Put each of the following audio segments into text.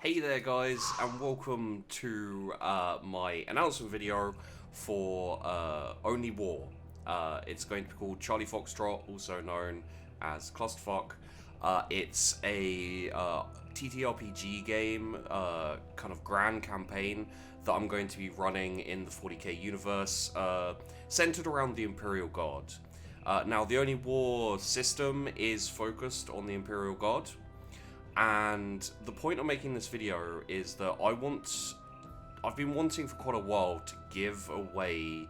Hey there guys, and welcome to my announcement video for Only War. It's going to be called Charlie Foxtrot, also known as Clusterfuck. It's a TTRPG game, kind of grand campaign that I'm going to be running in the 40K universe, centered around the Imperial Guard. Now, the Only War system is focused on the Imperial Guard. And the point of making this video is that I've been wanting for quite a while to give away,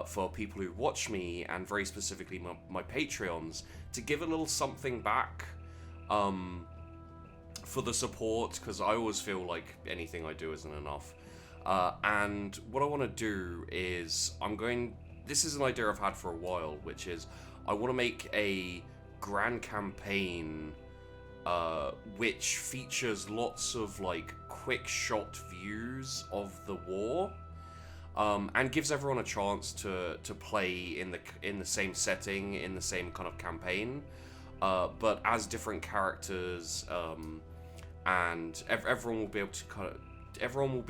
for people who watch me, and very specifically my Patreons, to give a little something back, for the support, because I always feel like anything I do isn't enough. And what I want to do is, this is an idea I've had for a while, which is, I want to make a grand campaign which features lots of like quick shot views of the war, and gives everyone a chance to play in the same setting, in the same kind of campaign, but as different characters, and everyone will be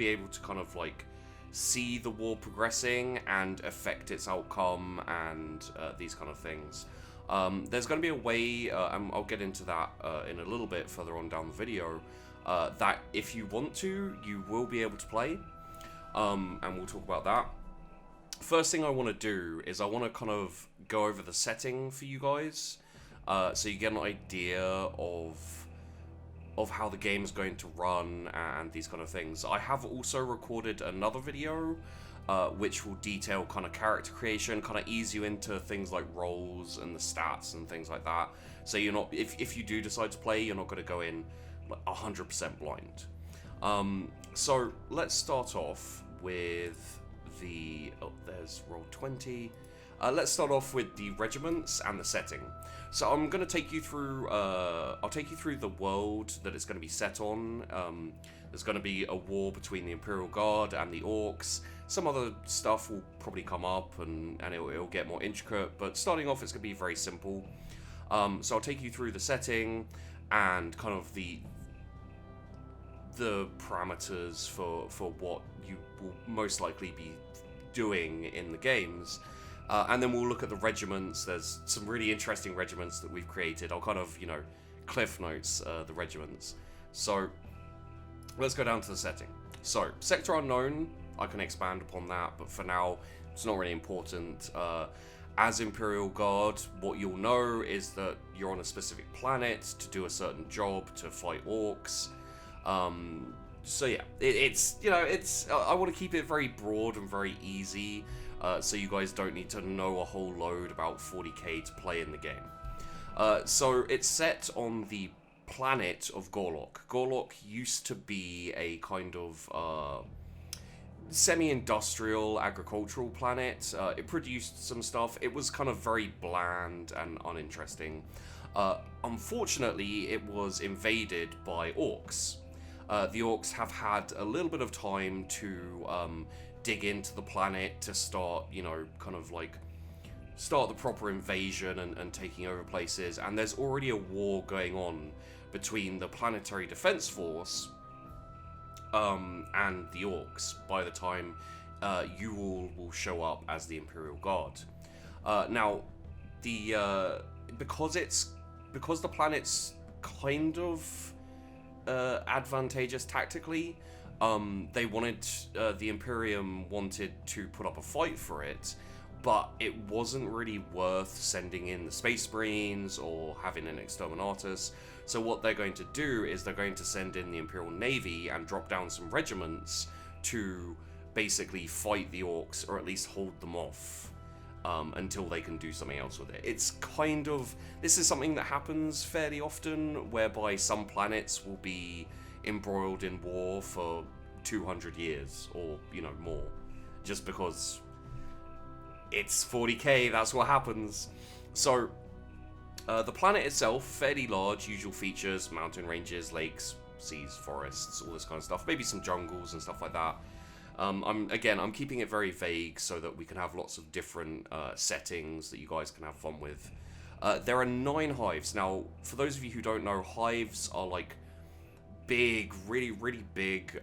able to kind of like see the war progressing and affect its outcome, and these kind of things. There's going to be a way, and I'll get into that in a little bit further on down the video, that if you want to, you will be able to play, and we'll talk about that. First thing I want to do is I want to kind of go over the setting for you guys, so you get an idea of how the game is going to run and these kind of things. I have also recorded another video which will detail kind of character creation, kind of ease you into things like roles and the stats and things like that. So you're not, if you do decide to play, you're not going to go in like 100% blind. So let's start off with the, there's roll 20. Let's start off with the regiments and the setting. So I'm going to take you through, I'll take you through the world that it's going to be set on. There's going to be a war between the Imperial Guard and the Orcs. Some other stuff will probably come up, and it'll get more intricate, but starting off it's going to be very simple. So I'll take you through the setting and kind of the parameters for what you will most likely be doing in the games. And then we'll look at the regiments. There's some really interesting regiments that we've created. I'll kind of, cliff notes the regiments. So let's go down to the setting. So, Sector Unknown, I can expand upon that, but for now, it's not really important. As Imperial Guard, what you'll know is that you're on a specific planet to do a certain job, to fight orcs. So yeah, I want to keep it very broad and very easy, so you guys don't need to know a whole load about 40k to play in the game. So it's set on the planet of Gorlok. Gorlok used to be a kind of semi-industrial agricultural planet. It produced some stuff. It was kind of very bland and uninteresting. Unfortunately, it was invaded by orcs. The orcs have had a little bit of time to dig into the planet to start, kind of like start the proper invasion and taking over places, and there's already a war going on between the Planetary Defense Force and the orcs by the time you all will show up as the Imperial Guard. Now, because the planet's kind of advantageous tactically, the Imperium wanted to put up a fight for it, but it wasn't really worth sending in the Space Marines or having an Exterminatus. So what they're going to do is they're going to send in the Imperial Navy and drop down some regiments to basically fight the orcs, or at least hold them off, until they can do something else with it. It's kind of, this is something that happens fairly often, whereby some planets will be embroiled in war for 200 years, or, more, just because it's 40k, that's what happens. So, the planet itself, fairly large, usual features, mountain ranges, lakes, seas, forests, all this kind of stuff, maybe some jungles and stuff like that. I'm keeping it very vague so that we can have lots of different settings that you guys can have fun with. There are 9 hives. Now, for those of you who don't know, hives are like big, really big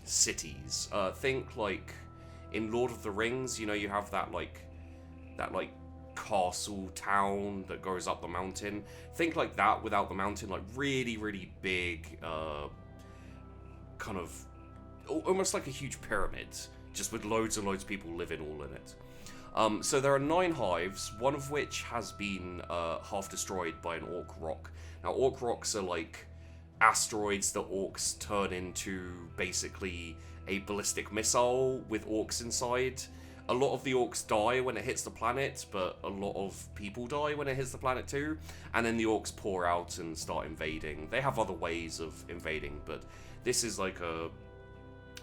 cities. Think like in Lord of the Rings, you know, you have that like castle town that goes up the mountain. Think like that without the mountain, like really big, kind of almost like a huge pyramid, just with loads and loads of people living all in it. So there are 9 hives, one of which has been half destroyed by an orc rock. Now, orc rocks are like asteroids that orcs turn into basically a ballistic missile with orcs inside. A lot of the orcs die when it hits the planet, but a lot of people die when it hits the planet too. And then the orcs pour out and start invading. They have other ways of invading, but this is like a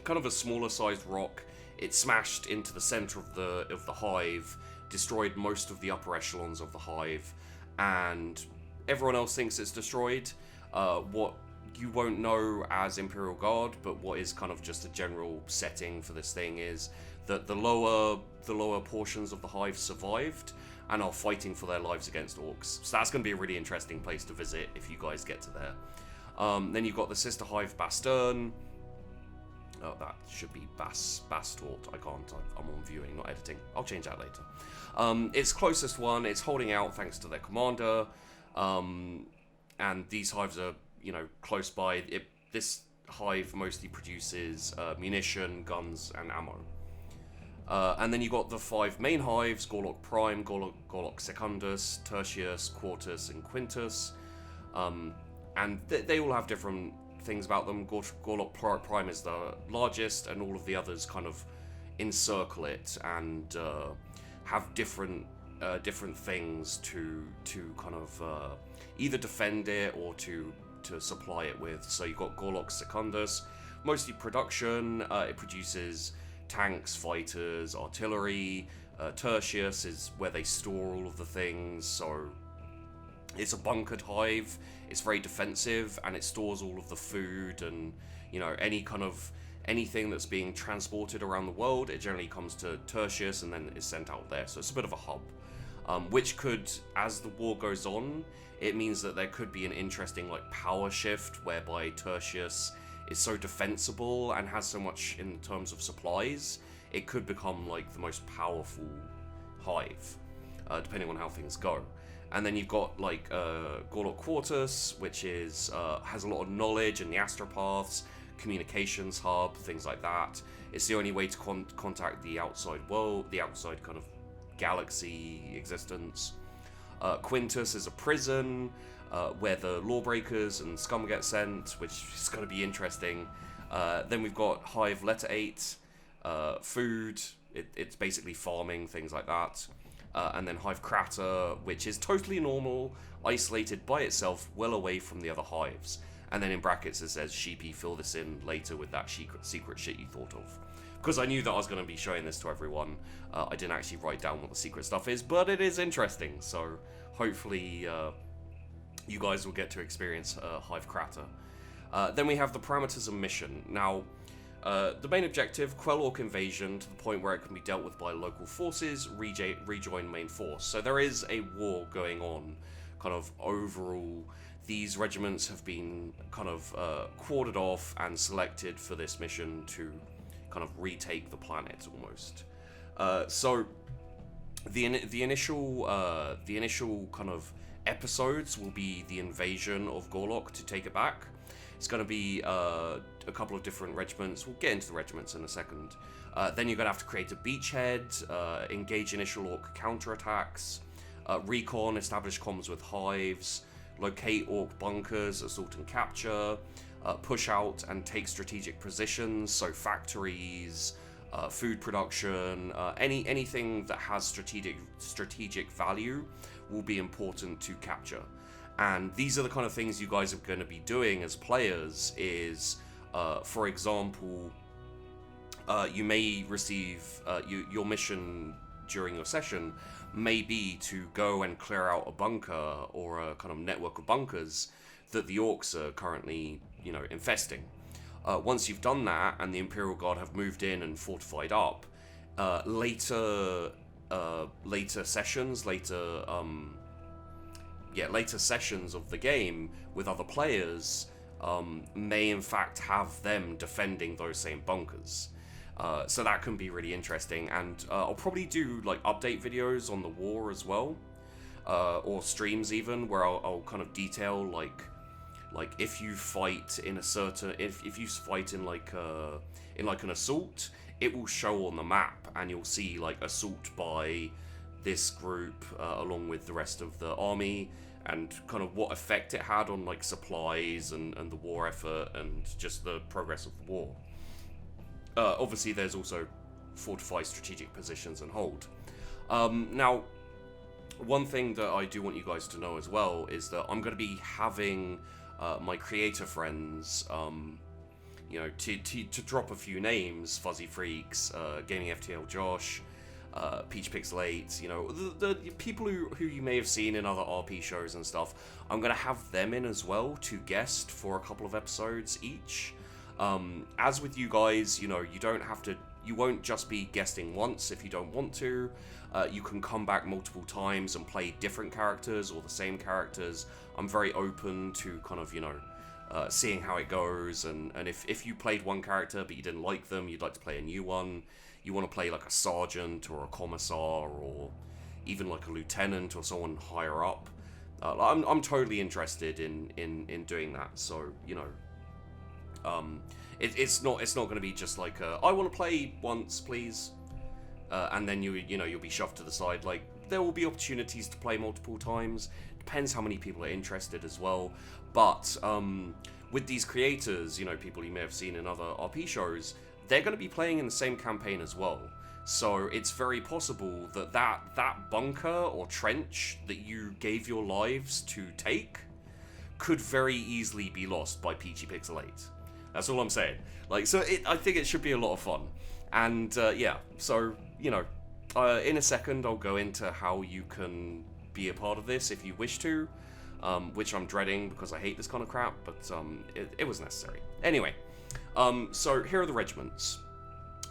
kind of a smaller sized rock. It smashed into the center of the hive, destroyed most of the upper echelons of the hive, and everyone else thinks it's destroyed. What you won't know as Imperial Guard, but what is kind of just a general setting for this thing is that the lower portions of the hive survived and are fighting for their lives against orcs. So that's going to be a really interesting place to visit if you guys get to there. Then you've got the sister hive Bastern. Oh, that should be Bastort. I can't. I'm on viewing, not editing. I'll change that later. Its closest one, it's holding out thanks to their commander. And these hives are, you know, close by. This hive mostly produces munition, guns, and ammo. And then you've got the 5 main hives: Gorlock Prime, Gorlock Secundus, Tertius, Quartus, and Quintus. And they all have different things about them. Gorlock Prime is the largest, and all of the others kind of encircle it and have different things to kind of either defend it or to supply it with. So you've got Gorlock Secundus, mostly production. It produces tanks, fighters, artillery. Tertius is where they store all of the things, so it's a bunkered hive. It's very defensive, and it stores all of the food and, you know, anything that's being transported around the world. It generally comes to Tertius and then is sent out there. So it's a bit of a hub, which could, as the war goes on, it means that there could be an interesting like power shift whereby Tertius is so defensible and has so much in terms of supplies, it could become like the most powerful hive, depending on how things go. And then you've got like Gorlock Quartus, which is has a lot of knowledge in the astropaths, communications hub, things like that. It's the only way to contact the outside world, the outside kind of galaxy existence. Quintus is a prison where the lawbreakers and scum get sent, which is going to be interesting. Then we've got Hive Letter 8, food. It's basically farming, things like that. And then Hive Crater, which is totally normal, isolated by itself, well away from the other hives. And then in brackets it says, Sheepy, fill this in later with that secret shit you thought of. Because I knew that I was going to be showing this to everyone, I didn't actually write down what the secret stuff is, but it is interesting, so hopefully you guys will get to experience Hive Crater. Then we have the parameters of mission. Now, the main objective, quell orc invasion to the point where it can be dealt with by local forces, rejoin main force. So there is a war going on, kind of overall. These regiments have been kind of quartered off and selected for this mission to kind of retake the planet almost. So the initial kind of episodes will be the invasion of Gorlock to take it back. It's going to be a couple of different regiments. We'll get into the regiments in a second. Then you're going to have to create a beachhead, engage initial orc counterattacks, recon, establish comms with hives, locate orc bunkers, assault and capture, push out and take strategic positions, so factories, food production, anything that has strategic value will be important to capture. And these are the kind of things you guys are going to be doing as players is, for example, you may receive, your mission during your session may be to go and clear out a bunker or a kind of network of bunkers that the orcs are currently, you know, infesting. Once you've done that and the Imperial Guard have moved in and fortified up, later sessions of the game with other players, may in fact have them defending those same bunkers. So that can be really interesting, and I'll probably do like update videos on the war as well, or streams even, where I'll kind of detail like if you fight in a certain, if you fight in like an assault, it will show on the map, and you'll see like assault by this group along with the rest of the army, and kind of what effect it had on like supplies and the war effort and just the progress of the war. Obviously there's also fortify strategic positions and hold. Now, one thing that I do want you guys to know as well is that I'm going to be having my creator friends, you know, to drop a few names: Fuzzy Freaks, Gaming FTL Josh, Peach Pixel8, you know, the people who you may have seen in other RP shows and stuff. I'm going to have them in as well to guest for a couple of episodes each. As with you guys, you know, you won't just be guesting once if you don't want to. You can come back multiple times and play different characters or the same characters. I'm very open to kind of, you know, seeing how it goes, and if you played one character but you didn't like them, you'd like to play a new one, you want to play like a sergeant or a commissar or even like a lieutenant or someone higher up, I'm totally interested in doing that. So, you know, it's not going to be just like I want to play once, please, and then you'll be shoved to the side. Like, there will be opportunities to play multiple times. Depends how many people are interested as well. But with these creators, you know, people you may have seen in other RP shows, they're going to be playing in the same campaign as well. So it's very possible that bunker or trench that you gave your lives to take could very easily be lost by Peachy Pixel 8. That's all I'm saying. Like, so I think it should be a lot of fun. And yeah, so, you know, in a second I'll go into how you can be a part of this if you wish to, which I'm dreading because I hate this kind of crap, but it was necessary. Anyway, so here are the regiments.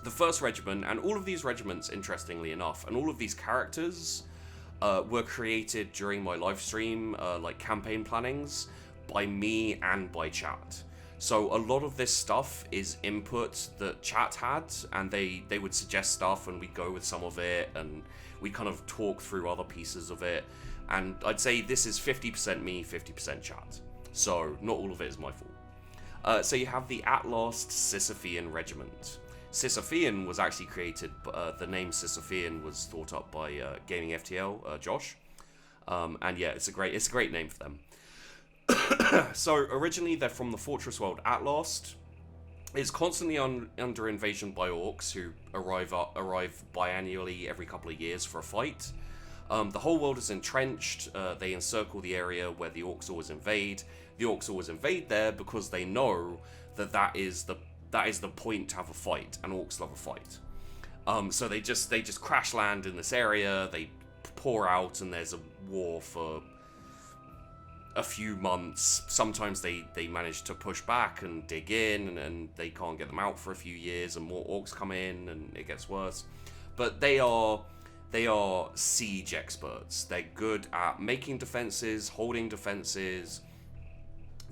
The first regiment, and all of these regiments, interestingly enough, and all of these characters were created during my live stream, like campaign plannings, by me and by chat. So a lot of this stuff is input that chat had, and they would suggest stuff, and we'd go with some of it, and we kind of talk through other pieces of it. And I'd say this is 50% me, 50% chat. So not all of it is my fault. So you have the at last Sisyphean regiment. Sisyphean was actually created, the name Sisyphean was thought up by Gaming FTL, Josh. And yeah, it's a great name for them. So originally they're from the fortress world At Last. It's constantly under invasion by orcs who arrive biannually every couple of years for a fight. The whole world is entrenched. They encircle the area where the orcs always invade. The orcs always invade there because they know that is the point to have a fight, and orcs love a fight. So they just crash land in this area. They pour out, and there's a war for a few months. Sometimes they manage to push back and dig in, and they can't get them out for a few years, and more orcs come in, and it gets worse. But they are siege experts. They're good at making defenses, holding defenses.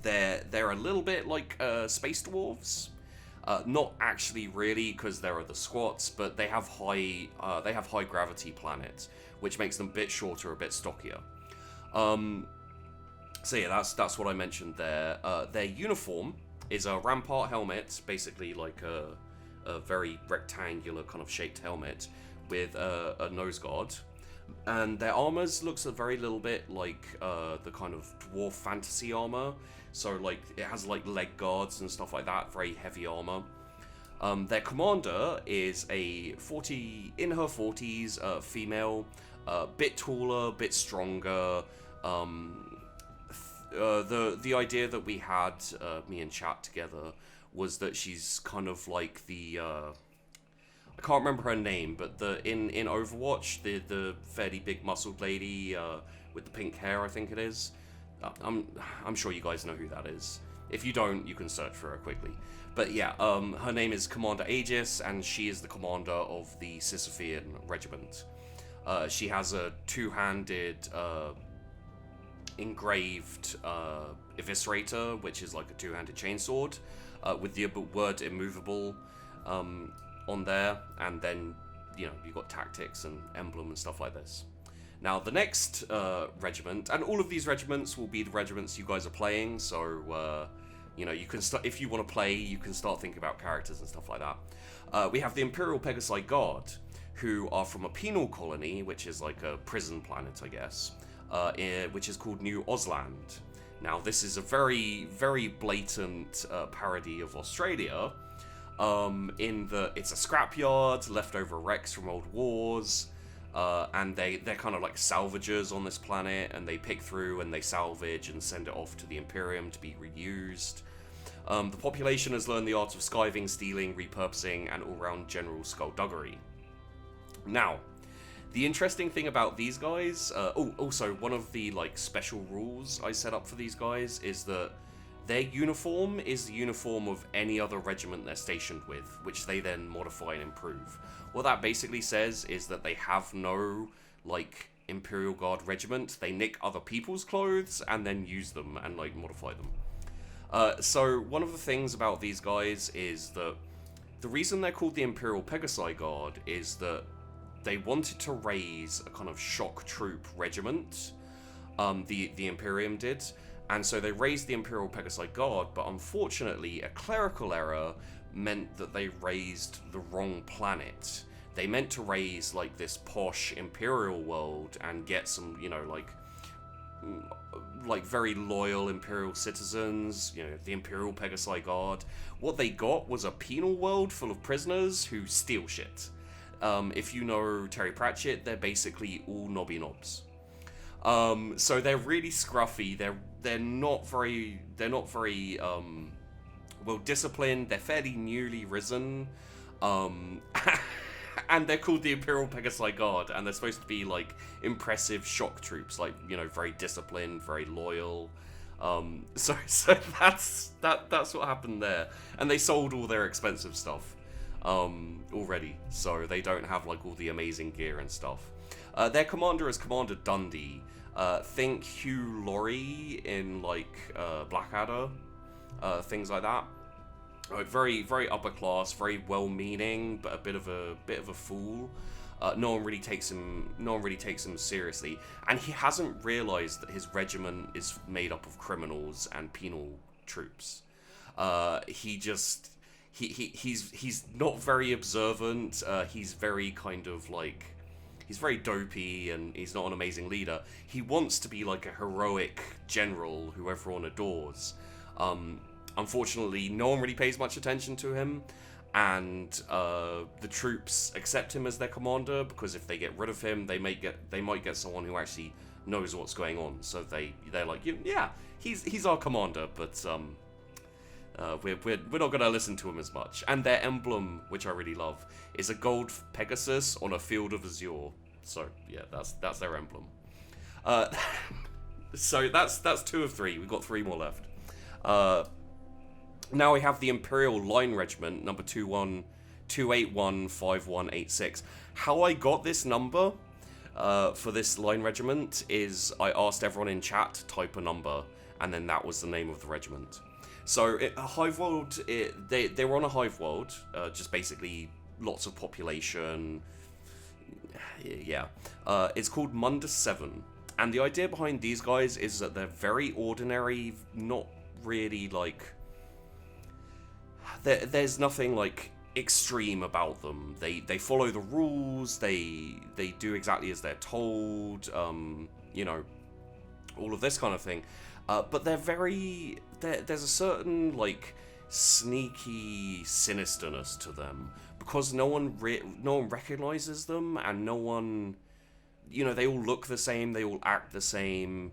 They're a little bit like space dwarves. Not actually really, because there are the squats, but they have high gravity planet, which makes them a bit shorter, a bit stockier. So yeah, that's what I mentioned there. Their uniform is a rampart helmet, basically like a very rectangular kind of shaped helmet with a nose guard. And their armors looks a very little bit like the kind of dwarf fantasy armor. So like it has like leg guards and stuff like that, very heavy armor. Their commander is in her 40s, female, bit taller, bit stronger. The idea that we had, me and chat together, was that she's kind of like the I can't remember her name, but in Overwatch, the fairly big muscled lady with the pink hair, I think it is. I'm sure you guys know who that is. If you don't, you can search for her quickly. But yeah, her name is Commander Aegis, and she is the commander of the Sisyphean regiment. She has a two-handed engraved Eviscerator, which is like a two-handed chainsword, with the word immovable on there, and then you've got tactics and emblem and stuff like this. Now the next regiment, and all of these regiments will be the regiments you guys are playing, so you can start, if you want to play, you can start thinking about characters and stuff like that. We have the Imperial Pegasi Guard, who are from a penal colony, which is like a prison planet, I guess, which is called New Ozland. Now this is a very, very blatant parody of Australia, in that it's a scrapyard, leftover wrecks from old wars, and they're kind of like salvagers on this planet, and they pick through and they salvage and send it off to the Imperium to be reused. The population has learned the art of skiving, stealing, repurposing, and all-round general skullduggery. Now, the interesting thing about these guys, also one of the like special rules I set up for these guys is that their uniform is the uniform of any other regiment they're stationed with, which they then modify and improve. What that basically says is that they have no, like, Imperial Guard regiment. They nick other people's clothes and then use them and, like, modify them. So one of the things about these guys is that the reason they're called the Imperial Pegasi Guard is that they wanted to raise a kind of shock troop regiment. The Imperium did. And so they raised the Imperial Pegasi Guard, but unfortunately a clerical error meant that they raised the wrong planet. They meant to raise like this posh Imperial world and get some, like very loyal Imperial citizens, the Imperial Pegasi Guard. What they got was a penal world full of prisoners who steal shit. If you know Terry Pratchett, they're basically all knobby knobs. So they're really scruffy. They're not very well disciplined. They're fairly newly risen, and they're called the Imperial Pegasi Guard, and they're supposed to be like impressive shock troops, like very disciplined, very loyal. So that's what happened there, and they sold all their expensive stuff already, so they don't have like all the amazing gear and stuff. Their commander is Commander Dundee. Think Hugh Laurie in like Blackadder, things like that. Very, very upper class, very well-meaning, but a bit of a fool. No one really takes him seriously, and he hasn't realised that his regiment is made up of criminals and penal troops. He's not very observant. He's very kind of like. He's very dopey, and he's not an amazing leader. He wants to be like a heroic general who everyone adores. Unfortunately, no one really pays much attention to him, and the troops accept him as their commander because if they get rid of him, they might get someone who actually knows what's going on. So they're like, yeah, he's our commander, but we're not going to listen to him as much. And their emblem, which I really love, is a gold Pegasus on a field of azure. So yeah, that's their emblem. So that's 2 of 3. We've got 3 more left. Now we have the Imperial Line Regiment, number 2815186. How I got this number for this line regiment is I asked everyone in chat to type a number, and then that was the name of the regiment. So, Hive World, they were on a Hive World, just basically lots of population, yeah. It's called Mundus 7, and the idea behind these guys is that they're very ordinary, not really, like, there's nothing, like, extreme about them. They follow the rules, they do exactly as they're told, all of this kind of thing. But they're very... There's a certain, like, sneaky sinisterness to them. Because no one recognizes them, and no one... they all look the same, they all act the same.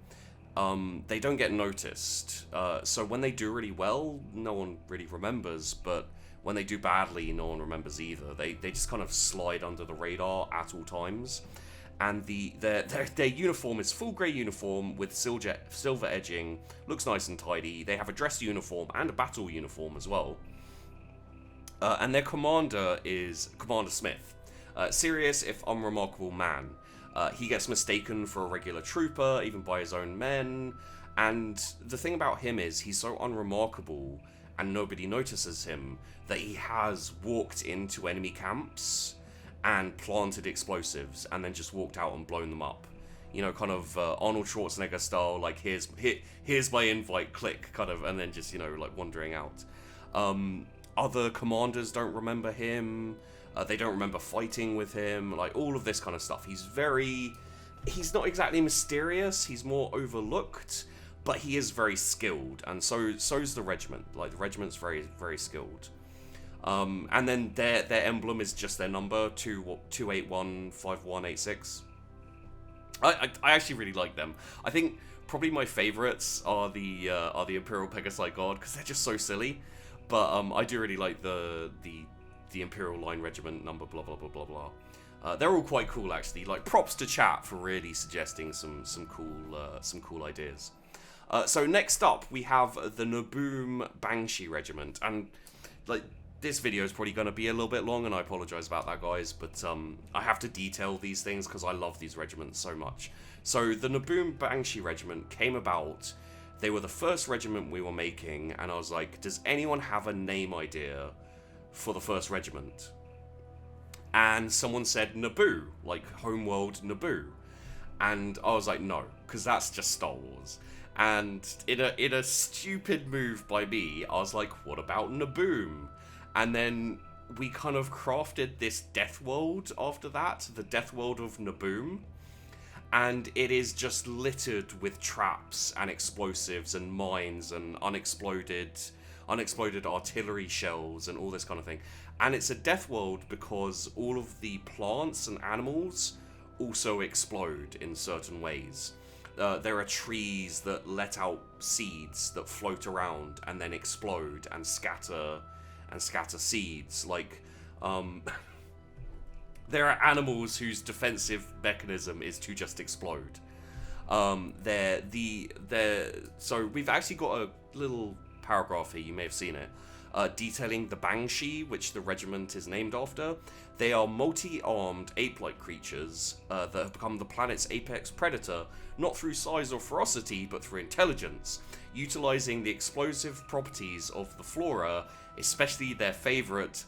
They don't get noticed. So when they do really well, no one really remembers. But when they do badly, no one remembers either. They just kind of slide under the radar at all times. And their uniform is full grey uniform with silver edging, looks nice and tidy. They have a dress uniform and a battle uniform as well. And their commander is Commander Smith. Serious if unremarkable man. He gets mistaken for a regular trooper, even by his own men. And the thing about him is he's so unremarkable and nobody notices him that he has walked into enemy camps and planted explosives and then just walked out and blown them up. You know, kind of Arnold Schwarzenegger style, like, here's my invite, click, kind of, and then just, you know, like, wandering out. Other commanders don't remember him. They don't remember fighting with him, like, all of this kind of stuff. He's not exactly mysterious, he's more overlooked, but he is very skilled, and so's the regiment. Like, the regiment's very, very skilled. And then their emblem is just their number, 2815186. I actually really like them. I think probably my favorites are the Imperial Pegasi Guard, because they're just so silly. But I do really like the Imperial Line Regiment number, blah blah blah blah blah. They're all quite cool, actually. Like, props to chat for really suggesting some cool ideas. So next up we have the Naboom Banshee Regiment, and like, this video is probably going to be a little bit long, and I apologize about that, guys, but I have to detail these things because I love these regiments so much. So the Naboom Banshee Regiment came about. They were the first regiment we were making, and I was like, does anyone have a name idea for the first regiment? And someone said Naboo, like Homeworld Naboo. And I was like, no, because that's just Star Wars. And in a stupid move by me, I was like, what about Naboom? And then we kind of crafted this death world after that, the death world of Naboom. And it is just littered with traps and explosives and mines and unexploded artillery shells and all this kind of thing. And it's a death world because all of the plants and animals also explode in certain ways. There are trees that let out seeds that float around and then explode and scatter seeds. Like, there are animals whose defensive mechanism is to just explode. So we've actually got a little paragraph here, you may have seen it, detailing the Banshee, which the regiment is named after. They are multi-armed ape-like creatures that have become the planet's apex predator, not through size or ferocity, but through intelligence, utilizing the explosive properties of the flora, especially their favorite,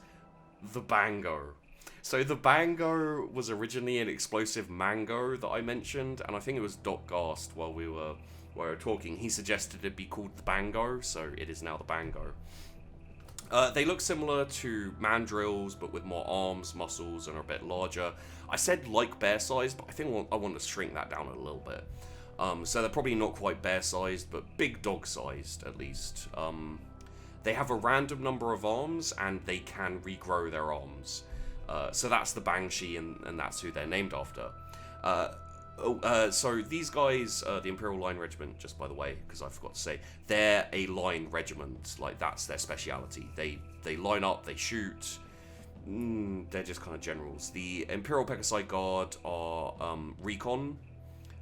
the Bango. So the Bango was originally an explosive mango that I mentioned, and I think it was Doc Gast while we were talking. He suggested it be called the Bango, so it is now the Bango. They look similar to mandrills, but with more arms, muscles, and are a bit larger. I said like bear-sized, but I think I want to shrink that down a little bit. So they're probably not quite bear-sized, but big dog-sized, at least. They have a random number of arms, and they can regrow their arms. So that's the Banshee, and that's who they're named after. So these guys, the Imperial Line Regiment, just by the way, because I forgot to say, they're a line regiment. Like, that's their speciality. They line up, they shoot. They're just kind of generals. The Imperial Pegasi Guard are recon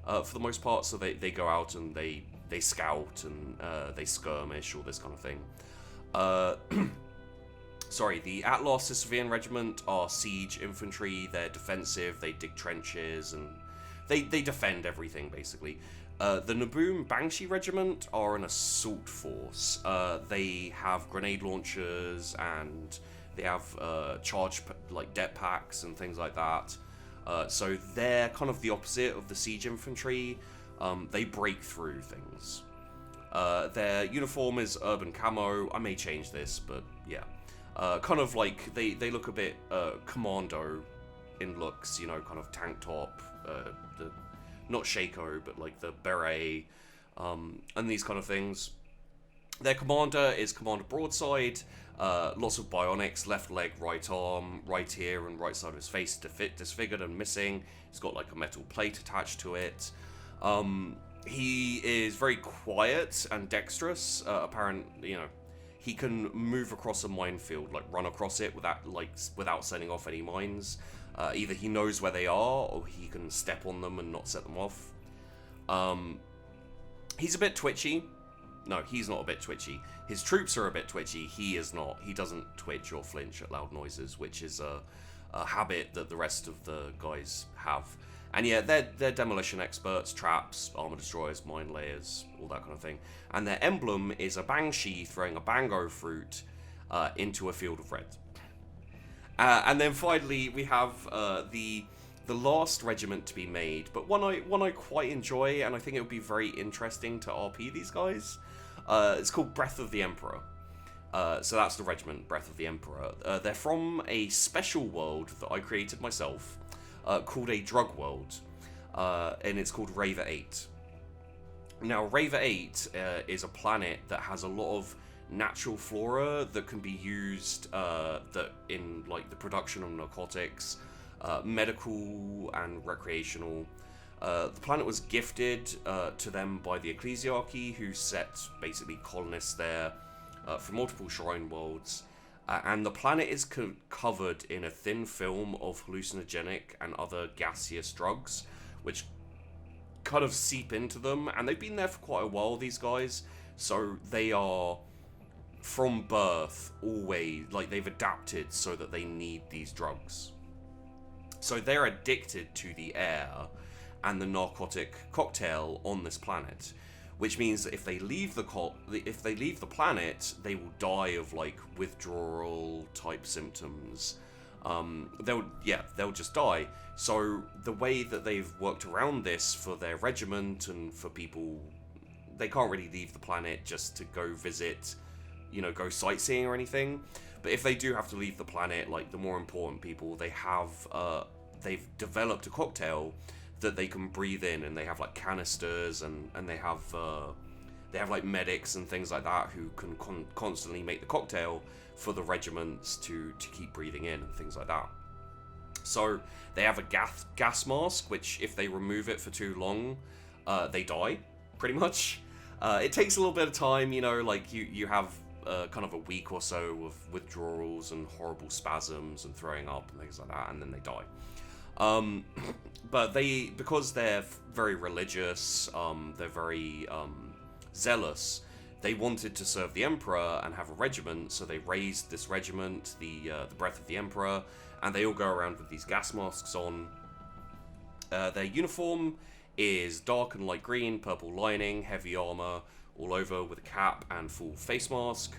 for the most part, so they go out and they scout and they skirmish, all this kind of thing. Sorry, the Atlas Sisyphean Regiment are siege infantry. They're defensive, they dig trenches, and they defend everything, basically. The Naboom Banshee Regiment are an assault force. They have grenade launchers, and they have like det packs and things like that. So they're kind of the opposite of the siege infantry. They break through things. Their uniform is urban camo. I may change this, but yeah. Kind of like, they look a bit commando in looks, you know, kind of tank top, not Shaco, but like the beret, and these kind of things. Their commander is Commander Broadside, lots of bionics, left leg, right arm, right ear and right side of his face disfigured and missing. He's got like a metal plate attached to it. He is very quiet and dexterous, you know. He can move across a minefield, like run across it without setting off any mines. Either he knows where they are, or he can step on them and not set them off. He's a bit twitchy. No, he's not a bit twitchy. His troops are a bit twitchy. He is not. He doesn't twitch or flinch at loud noises, which is a habit that the rest of the guys have. And yeah, they're demolition experts, traps, armor destroyers, mine layers, all that kind of thing. And their emblem is a banshee throwing a bango fruit into a field of red. And then finally we have the last regiment to be made, but one I quite enjoy, and I think it would be very interesting to RP these guys. It's called Breath of the Emperor. So that's the regiment, Breath of the Emperor. They're from a special world that I created myself, called a drug world, and it's called Raver 8. Now, Raver 8 is a planet that has a lot of natural flora that can be used that in like the production of narcotics, medical and recreational. The planet was gifted to them by the Ecclesiarchy, who set basically colonists there from multiple shrine worlds. And the planet is covered in a thin film of hallucinogenic and other gaseous drugs, which kind of seep into them. And they've been there for quite a while, these guys. So they are, from birth, always, like, they've adapted so that they need these drugs. So they're addicted to the air and the narcotic cocktail on this planet, which means that if they leave the planet, they will die of like withdrawal type symptoms. They'll just die. So the way that they've worked around this for their regiment and for people, they can't really leave the planet just to go visit, go sightseeing or anything. But if they do have to leave the planet, like the more important people, they've developed a cocktail that they can breathe in, and they have like canisters and they have like medics and things like that who can constantly make the cocktail for the regiments to keep breathing in and things like that. So they have a gas mask, which if they remove it for too long, they die, pretty much. It takes a little bit of time, like you have kind of a week or so of withdrawals and horrible spasms and throwing up and things like that, and then they die. But because they're very religious, they're very zealous, they wanted to serve the Emperor and have a regiment, so they raised this regiment, the Breath of the Emperor, and they all go around with these gas masks on. Their uniform is dark and light green, purple lining, heavy armor all over with a cap and full face mask,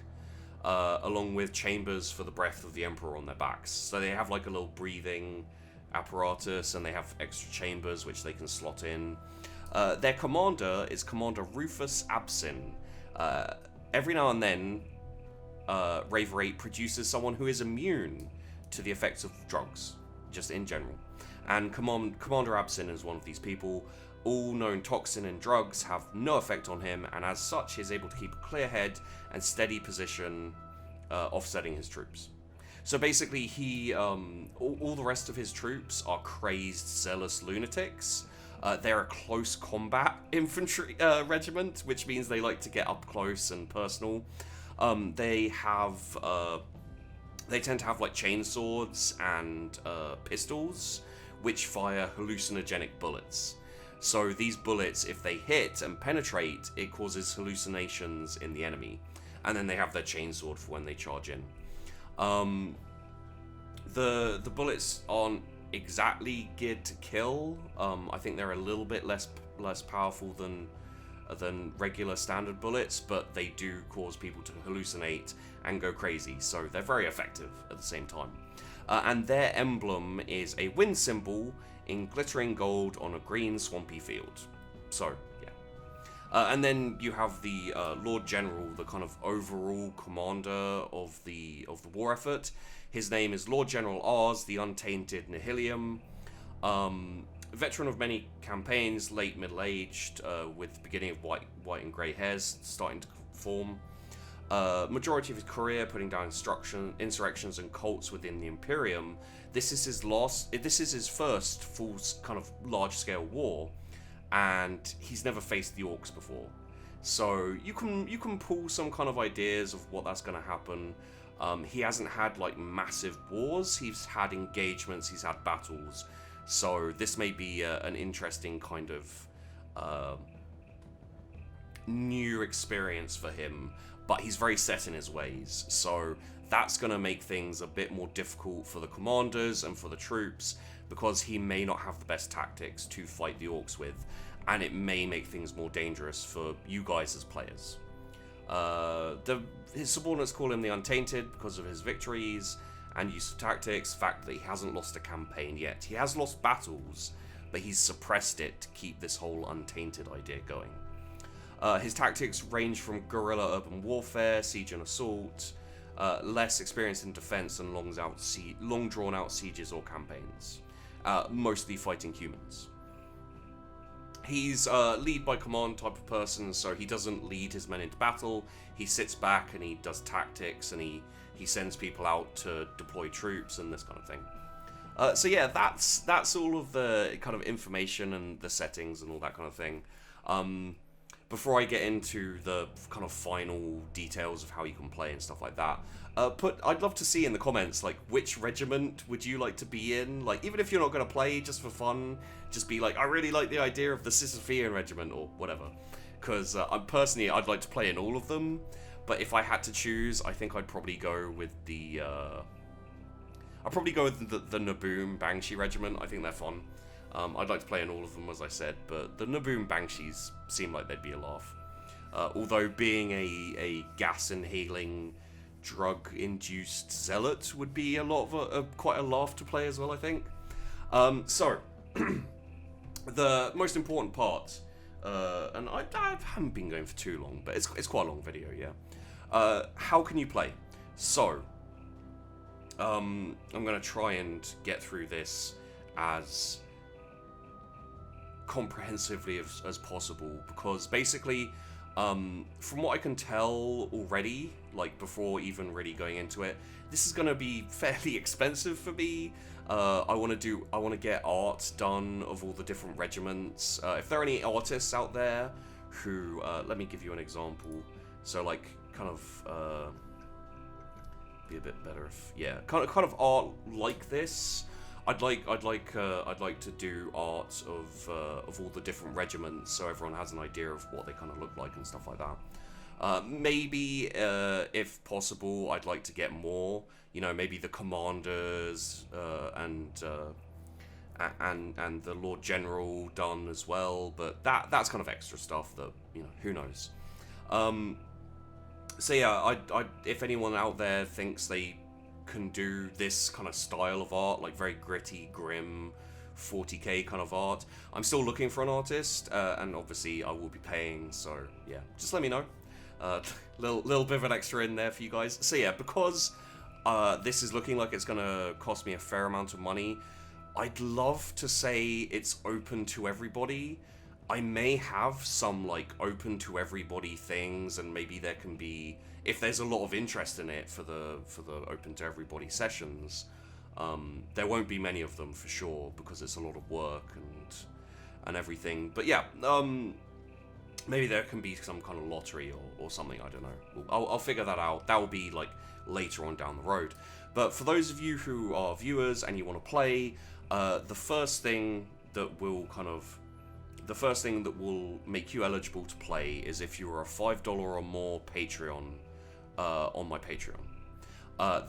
along with chambers for the Breath of the Emperor on their backs. So they have like a little breathing apparatus, and they have extra chambers which they can slot in. Their commander is Commander Rufus Absin. Every now and then, Raver 8 produces someone who is immune to the effects of drugs, just in general. And Commander Absin is one of these people. All known toxin and drugs have no effect on him, and as such, he is able to keep a clear head and steady position, offsetting his troops. So basically, all the rest of his troops are crazed, zealous lunatics. They're a close combat infantry regiment, which means they like to get up close and personal. They tend to have like chainswords and pistols, which fire hallucinogenic bullets. So these bullets, if they hit and penetrate, it causes hallucinations in the enemy. And then they have their chainsword for when they charge in. The bullets aren't exactly geared to kill. I think they're a little bit less powerful than regular standard bullets, but they do cause people to hallucinate and go crazy. So they're very effective at the same time. And their emblem is a wind symbol in glittering gold on a green swampy field. So yeah. And then you have the Lord General, the kind of overall commander of the war effort. His name is Lord General Ars, the Untainted Nihilium. Veteran of many campaigns, late middle-aged, with the beginning of white and grey hairs starting to form. Majority of his career putting down insurrections and cults within the Imperium. This is his first full kind of large-scale war, and he's never faced the Orcs before. So you can pull some kind of ideas of what that's going to happen. He hasn't had like massive wars. He's had engagements. He's had battles. So this may be an interesting kind of new experience for him. but he's very set in his ways. So that's going to make things a bit more difficult for the commanders and for the troops, because he may not have the best tactics to fight the orcs with, and it may make things more dangerous for you guys as players. His subordinates call him the Untainted because of his victories and use of tactics, the fact that he hasn't lost a campaign yet. He has lost battles, but he's suppressed it to keep this whole Untainted idea going. His tactics range from guerrilla urban warfare, siege and assault, less experience in defense, and long drawn out sieges or campaigns, mostly fighting humans. He's lead by command type of person, so he doesn't lead his men into battle. He sits back and he does tactics, and he sends people out to deploy troops and this kind of thing. So yeah, that's all of the kind of information and the settings and all that kind of thing. Before I get into the kind of final details of how you can play and stuff like that, I'd love to see in the comments, like, which regiment would you like to be in? Like, even if you're not going to play, just for fun, just be like, I really like the idea of the Sisyphean regiment or whatever. Because I'd like to play in all of them, but if I had to choose, I think I'd probably go with the Naboom Banshee regiment. I think they're fun. I'd like to play in all of them, as I said, but the Naboom Banshees seem like they'd be a laugh. Although being a gas-inhaling, drug-induced zealot would be quite a laugh to play as well, I think. So, the most important part, and I haven't been going for too long, but it's quite a long video, yeah. How can you play? So, I'm going to try and get through this as comprehensively as possible, because basically, from what I can tell already, like before even really going into it, this is going to be fairly expensive for me. I want to get art done of all the different regiments. If there are any artists out there who, let me give you an example. So like, kind of, be a bit better if, yeah, kind of art like this. I'd like to do art of all the different regiments, so everyone has an idea of what they kind of look like and stuff like that. Maybe, if possible, I'd like to get more. You know, maybe the commanders and the Lord General done as well. But that's kind of extra stuff that, you know, who knows. So yeah, if anyone out there thinks they can do this kind of style of art, like very gritty, grim, 40k kind of art, I'm still looking for an artist, and obviously I will be paying, so yeah, just let me know. Little bit of an extra in there for you guys. So yeah, because this is looking like it's gonna cost me a fair amount of money, I'd love to say it's open to everybody. I may have some like open to everybody things, and maybe there can be, if there's a lot of interest in it for the open to everybody sessions, there won't be many of them for sure, because it's a lot of work and everything. But yeah, maybe there can be some kind of lottery or something, I don't know. I'll figure that out. That will be like later on down the road. But for those of you who are viewers and you want to play, the first thing that will make you eligible to play is if you are a $5 or more Patreon on my Patreon.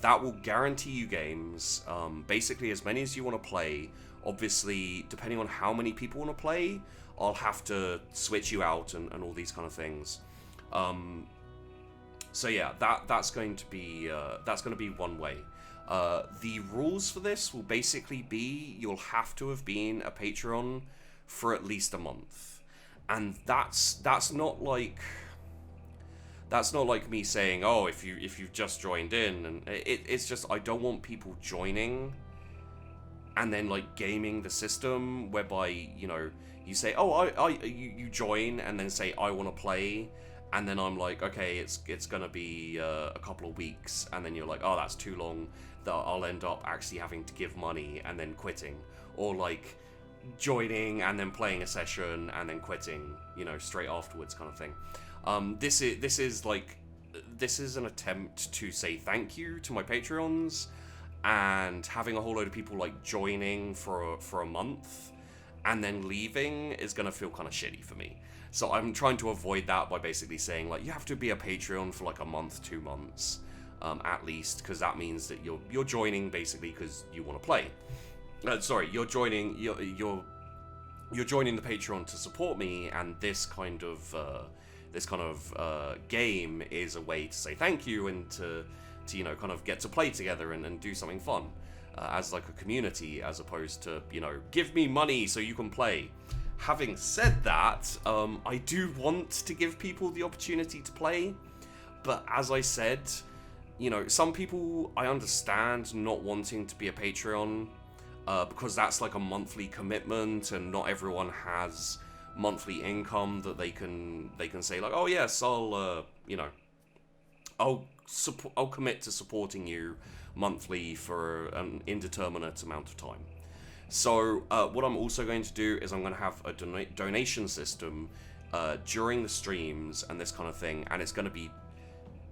That will guarantee you games, basically as many as you want to play. Obviously, depending on how many people want to play, I'll have to switch you out and all these kind of things. So yeah, that's going to be one way. The rules for this will basically be you'll have to have been a Patreon for at least a month, and that's not like me saying, oh, if you've just joined in, and it's just, I don't want people joining and then like gaming the system, whereby, you know, you say, oh, you join and then say I want to play, and then I'm like, okay, it's gonna be a couple of weeks, and then you're like, oh, that's too long, that I'll end up actually having to give money and then quitting, or like joining and then playing a session and then quitting, you know, straight afterwards, kind of thing. This is an attempt to say thank you to my Patreons, and having a whole load of people like joining for a month and then leaving is going to feel kind of shitty for me. So I'm trying to avoid that by basically saying, like, you have to be a Patreon for like a month, 2 months, at least, because that means that you're joining basically because you want to play. Sorry, you're joining the Patreon to support me, and this kind of game is a way to say thank you and to you know, kind of get to play together and do something fun as like a community, as opposed to, you know, give me money so you can play. Having said that, I do want to give people the opportunity to play, but as I said, you know, some people, I understand not wanting to be a Patreon because that's like a monthly commitment, and not everyone has monthly income that they can say like, oh yes, I'll you know, I'll commit to supporting you monthly for an indeterminate amount of time. So what I'm also going to do is I'm going to have a donation system during the streams and this kind of thing, and it's going to be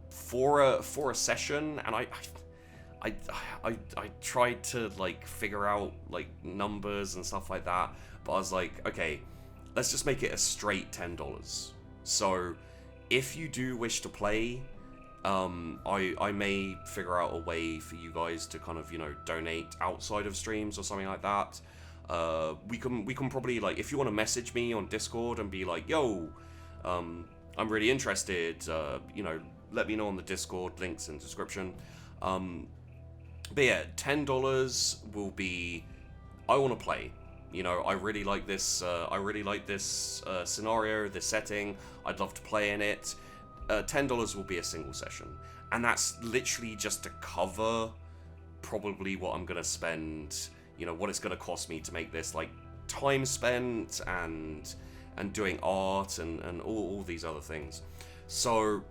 for a session. And I tried to like figure out like numbers and stuff like that, but I was like, okay, let's just make it a straight $10. So if you do wish to play, I may figure out a way for you guys to kind of, you know, donate outside of streams or something like that. We can probably, like, if you want to message me on Discord and be like, yo, I'm really interested, you know, let me know on the Discord, links in the description. But yeah, $10 will be, I want to play. You know, I really like this scenario, this setting. I'd love to play in it. $10 will be a single session, and that's literally just to cover probably what I'm gonna spend, you know, what it's gonna cost me to make this, like time spent and doing art and all these other things. So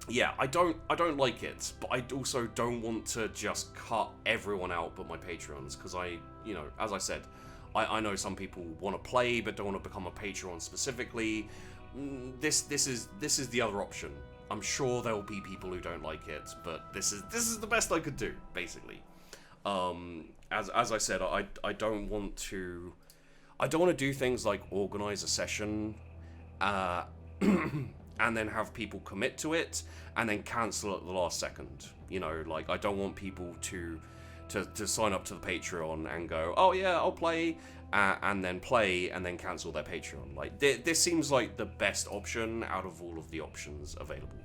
yeah, I don't like it, but I also don't want to just cut everyone out but my Patreons, because you know, as I said, I know some people want to play but don't want to become a Patreon specifically. This is the other option. I'm sure there will be people who don't like it, but this is the best I could do, basically. As I said, I don't want to do things like organize a session, and then have people commit to it and then cancel at the last second. You know, like, I don't want people to sign up to the Patreon and go, oh yeah, I'll play, and then play and then cancel their Patreon. Like, this seems like the best option out of all of the options available.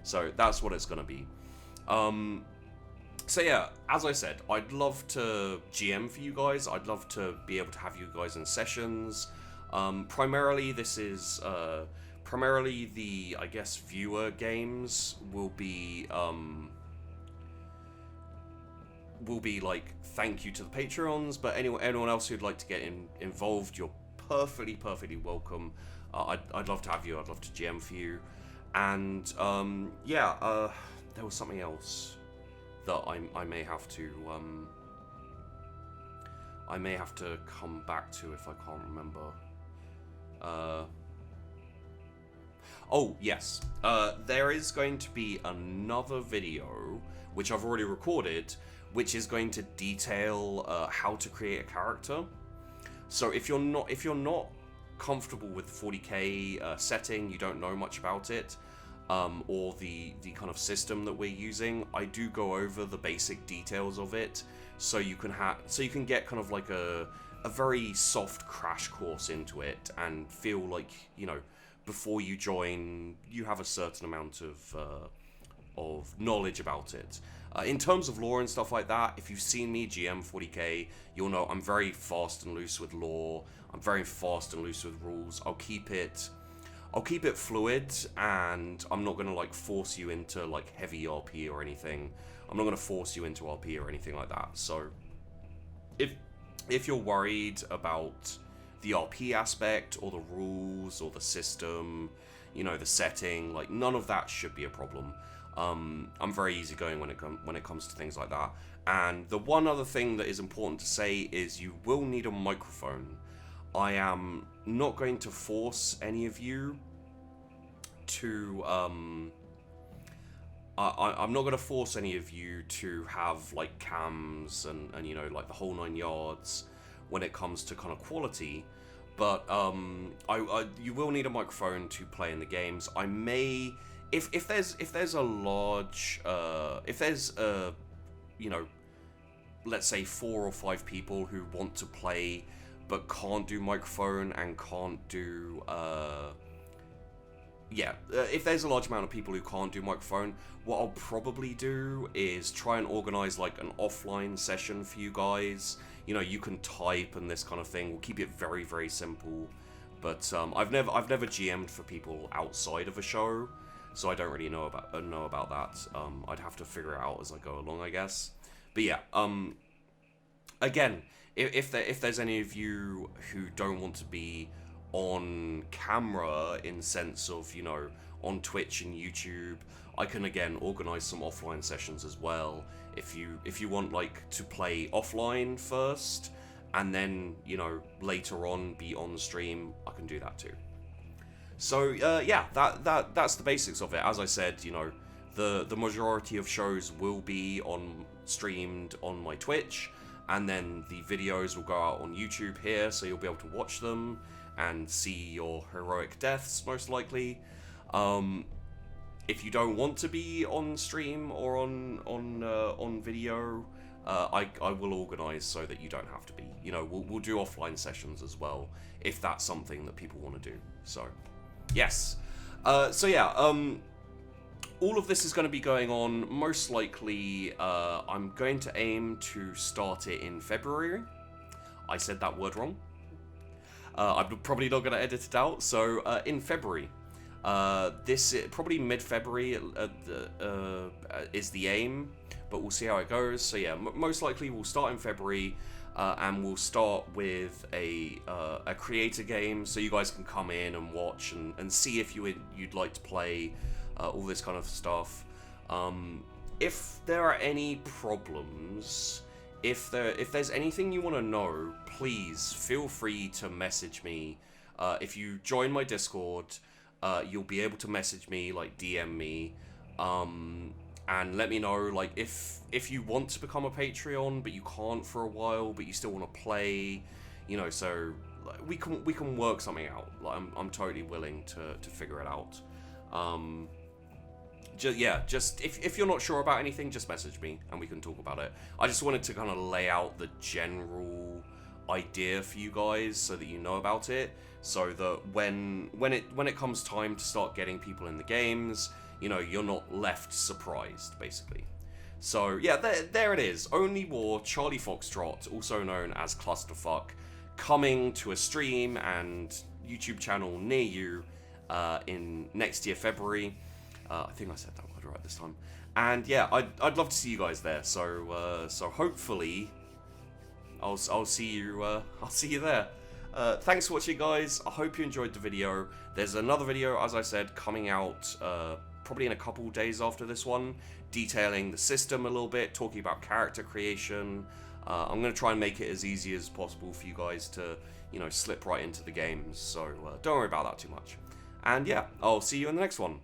So that's what it's going to be. So yeah, as I said, I'd love to GM for you guys. I'd love to be able to have you guys in sessions. Primarily, this is primarily the, I guess, viewer games will be like thank you to the Patreons, but anyone else who'd like to get involved, you're perfectly welcome. I'd love to have you. I'd love to GM for you. And yeah, there was something else that I may have to come back to if I can't remember. Oh yes, there is going to be another video which I've already recorded, which is going to detail how to create a character. So if you're not comfortable with 40k setting, you don't know much about it, or the kind of system that we're using, I do go over the basic details of it, so you can get kind of like a very soft crash course into it and feel like, you know, before you join, you have a certain amount of knowledge about it. In terms of lore and stuff like that, if you've seen me GM 40k, you'll know I'm very fast and loose with lore. I'm very fast and loose with rules. I'll keep it fluid, and I'm not gonna like force you into like heavy RP or anything. I'm not gonna force you into RP or anything like that. So if you're worried about the RP aspect or the rules or the system, you know, the setting, like, none of that should be a problem. I'm very easygoing when it comes to things like that. And the one other thing that is important to say is you will need a microphone. I am not going to force any of you to I'm not going to force any of you to have like cams and you know, like the whole 9 yards. when it comes to kind of quality. But you will need a microphone to play in the games. I may, if there's a large, if there's you know, let's say 4 or 5 people who want to play but can't do microphone and can't do if there's a large amount of people who can't do microphone, what I'll probably do is try and organize like an offline session for you guys. You know, you can type and this kind of thing. We'll keep it very, very simple. But I've never GM'd for people outside of a show, so I don't really know about that. I'd have to figure it out as I go along, I guess. But yeah, again, if there's any of you who don't want to be on camera in sense of, you know, on Twitch and YouTube, I can again organize some offline sessions as well. If you want like to play offline first and then, you know, later on be on stream, I can do that too. So yeah, that's the basics of it. As I said, you know, the majority of shows will be streamed on my Twitch, and then the videos will go out on YouTube here, so you'll be able to watch them and see your heroic deaths, most likely. If you don't want to be on stream or on video, I will organise so that you don't have to be. You know, we'll do offline sessions as well if that's something that people want to do. So, yes. So yeah, all of this is going to be going on. Most likely, I'm going to aim to start it in February. I said that word wrong. I'm probably not going to edit it out. So in February, probably mid-February is the aim, but we'll see how it goes. So yeah, most likely we'll start in February, and we'll start with a creator game, so you guys can come in and watch and see if you'd like to play all this kind of stuff. If there are any problems, if there's anything you want to know, please feel free to message me. If you join my Discord, you'll be able to message me, like DM me, and let me know, like, if you want to become a Patreon but you can't for a while, but you still want to play, you know. So like, we can work something out. Like, I'm totally willing to figure it out. Just if you're not sure about anything, just message me and we can talk about it. I just wanted to kind of lay out the general idea for you guys so that you know about it, so that when it comes time to start getting people in the games, you know, you're not left surprised, basically. So yeah, there it is. Only War, Charlie Foxtrot, also known as Clusterfuck, coming to a stream and YouTube channel near you in next year, February. I think I said that word right this time. And yeah, I'd love to see you guys there. So hopefully I'll see you there. Thanks for watching, guys. I hope you enjoyed the video. There's another video, as I said, coming out probably in a couple days after this one, detailing the system a little bit, talking about character creation. I'm going to try and make it as easy as possible for you guys to, you know, slip right into the games. So don't worry about that too much. And yeah, I'll see you in the next one.